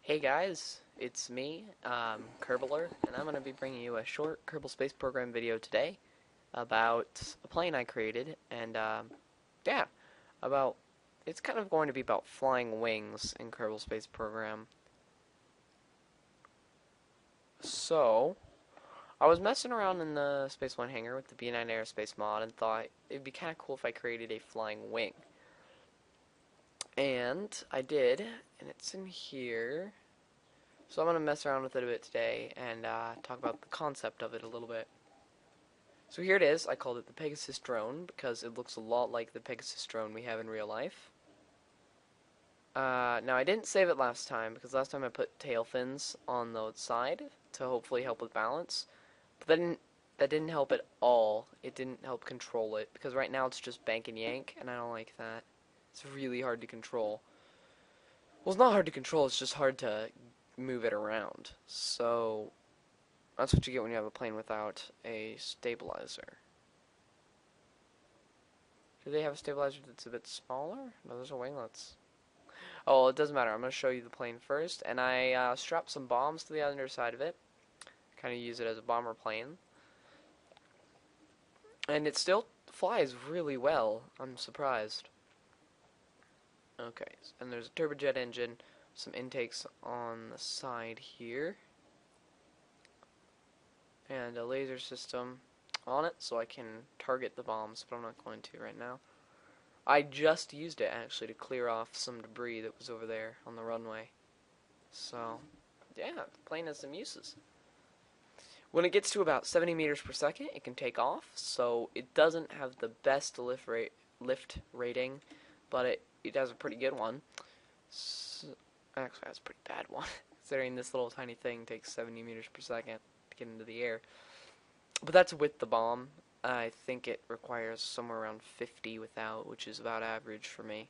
Hey guys, it's me, Kerbaler, and I'm going to be bringing you a short Kerbal Space Program video today about a plane I created, and yeah, about, it's kind of going to be about flying wings in Kerbal Space Program. So, I was messing around in the Space One hangar with the B9 Aerospace mod and thought it'd be kind of cool if I created a flying wing. And I did, and it's in here. So I'm going to mess around with it a bit today and talk about the concept of it a little bit. So here it is. I called it the Pegasus drone because it looks a lot like the Pegasus drone we have in real life. Now I didn't save it last time because last time I put tail fins on the side to hopefully help with balance. But that didn't help at all. It didn't help control it because right now it's just bank and yank and I don't like that. It's really hard to control. Well, it's not hard to control, it's just hard to move it around. So that's what you get when you have a plane without a stabilizer. Do they have a stabilizer that's a bit smaller? No, those are winglets. Oh, well, it doesn't matter. I'm going to show you the plane first. And I strapped some bombs to the underside of it. Kind of use it as a bomber plane. And it still flies really well. I'm surprised. Okay, and there's a turbojet engine. Some intakes on the side here. And a laser system on it so I can target the bombs, but I'm not going to right now. I just used it actually to clear off some debris that was over there on the runway. So, yeah, the plane has some uses. When it gets to about 70 meters per second, it can take off, so it doesn't have the best lift rating, but it has a pretty good one. So, actually, that's a pretty bad one, considering this little tiny thing takes 70 meters per second to get into the air. But that's with the bomb. I think it requires somewhere around 50 without, which is about average for me.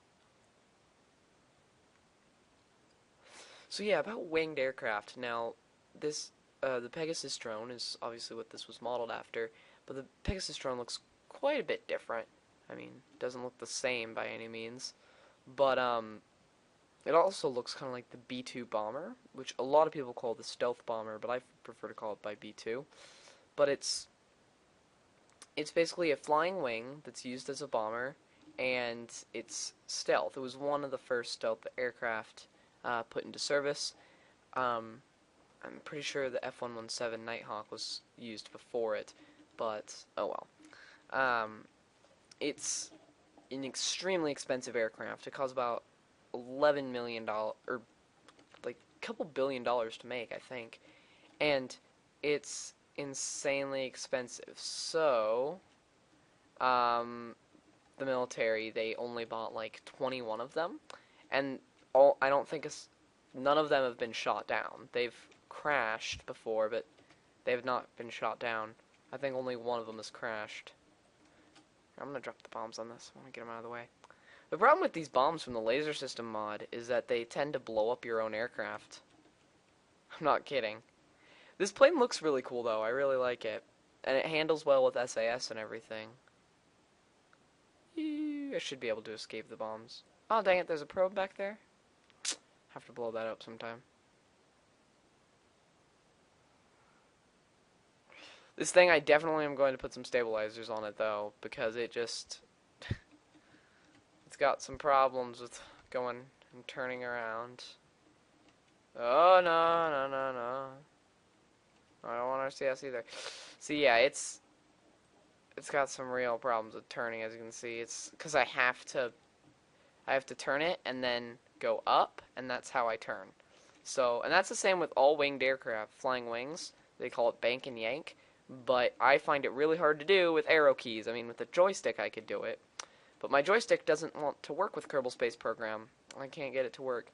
So yeah, about winged aircraft. Now, the Pegasus drone is obviously what this was modeled after, but the Pegasus drone looks quite a bit different. I mean, it doesn't look the same by any means, but it also looks kind of like the B-2 bomber, which a lot of people call the stealth bomber, but I prefer to call it by B-2. But it's basically a flying wing that's used as a bomber, and it's stealth. It was one of the first stealth aircraft put into service. I'm pretty sure the F-117 Nighthawk was used before it, but oh well. It's an extremely expensive aircraft. It costs about $11 million, or like a couple $1 billion to make, I think, and it's insanely expensive. So, the military, they only bought like 21 of them, and I don't think none of them have been shot down. They've crashed before, but they have not been shot down. I think only one of them has crashed. I'm gonna drop the bombs on this. I want to get them out of the way. The problem with these bombs from the Lazor System mod is that they tend to blow up your own aircraft. I'm not kidding. This plane looks really cool, though. I really like it. And it handles well with SAS and everything. I should be able to escape the bombs. Oh, dang it, there's a probe back there. Have to blow that up sometime. This thing, I definitely am going to put some stabilizers on it, though, because it just... it's got some problems with going and turning around. Oh, no, no, no, no. I don't want RCS either. So yeah, it's got some real problems with turning, as you can see. It's because I have to turn it and then go up, and that's how I turn. So, and that's the same with all winged aircraft, flying wings. They call it bank and yank, but I find it really hard to do with arrow keys. I mean, with the joystick I could do it, but my joystick doesn't want to work with Kerbal Space Program. I can't get it to work.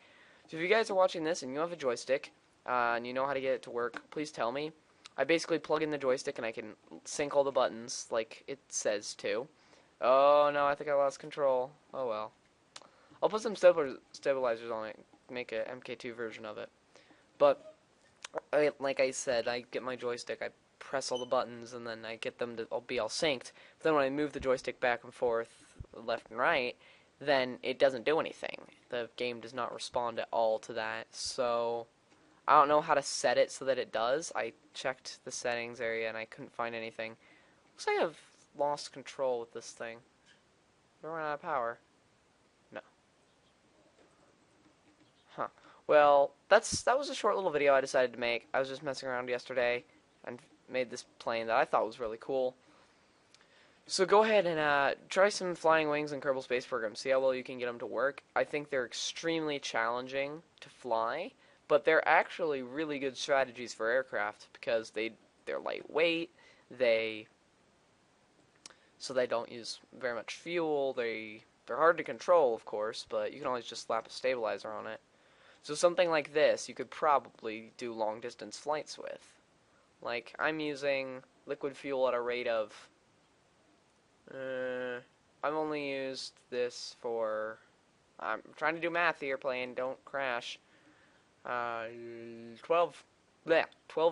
So if you guys are watching this and you have a joystick, and you know how to get it to work, please tell me. I basically plug in the joystick and I can sync all the buttons like it says to. Oh no, I think I lost control. Oh well. I'll put some stabilizers on it, make a MK2 version of it. But, like I said, I get my joystick, I press all the buttons, and then I get them to be all synced. But then when I move the joystick back and forth, left and right, then it doesn't do anything. The game does not respond at all to that. So I don't know how to set it so that it does. I checked the settings area and I couldn't find anything. Looks like I've lost control with this thing. We're running out of power. No. Huh. Well, that was a short little video I decided to make. I was just messing around yesterday and made this plane that I thought was really cool. So go ahead and try some flying wings in Kerbal Space Program. See how well you can get them to work. I think they're extremely challenging to fly, but they're actually really good strategies for aircraft because they're lightweight. So they don't use very much fuel. They're hard to control, of course, but you can always just slap a stabilizer on it. So something like this, you could probably do long-distance flights with. Like, I'm using liquid fuel at a rate of... I've only used this for... I'm trying to do math here, plane, don't crash. 12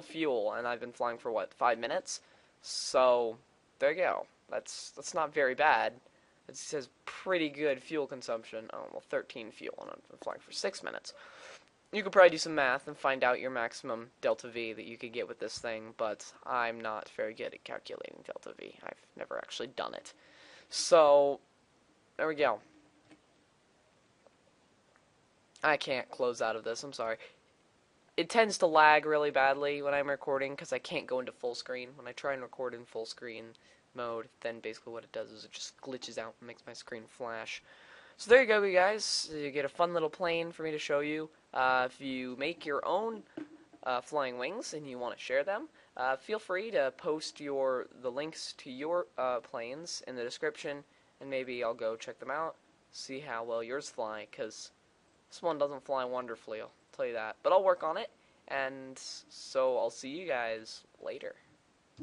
fuel, and I've been flying for, what, 5 minutes? So, there you go. That's not very bad. It says pretty good fuel consumption. Oh, well, 13 fuel, and I've been flying for 6 minutes. You could probably do some math and find out your maximum delta V that you could get with this thing, but I'm not very good at calculating delta V. I've never actually done it. So, there we go. I can't close out of this, I'm sorry. It tends to lag really badly when I'm recording because I can't go into full screen. When I try and record in full screen mode, then basically what it does is it just glitches out and makes my screen flash. So there you go, you guys. You get a fun little plane for me to show you. If you make your own flying wings and you want to share them, feel free to post the links to your planes in the description, and maybe I'll go check them out, see how well yours fly, because this one doesn't fly wonderfully, I'll tell you that. But I'll work on it, and so I'll see you guys later.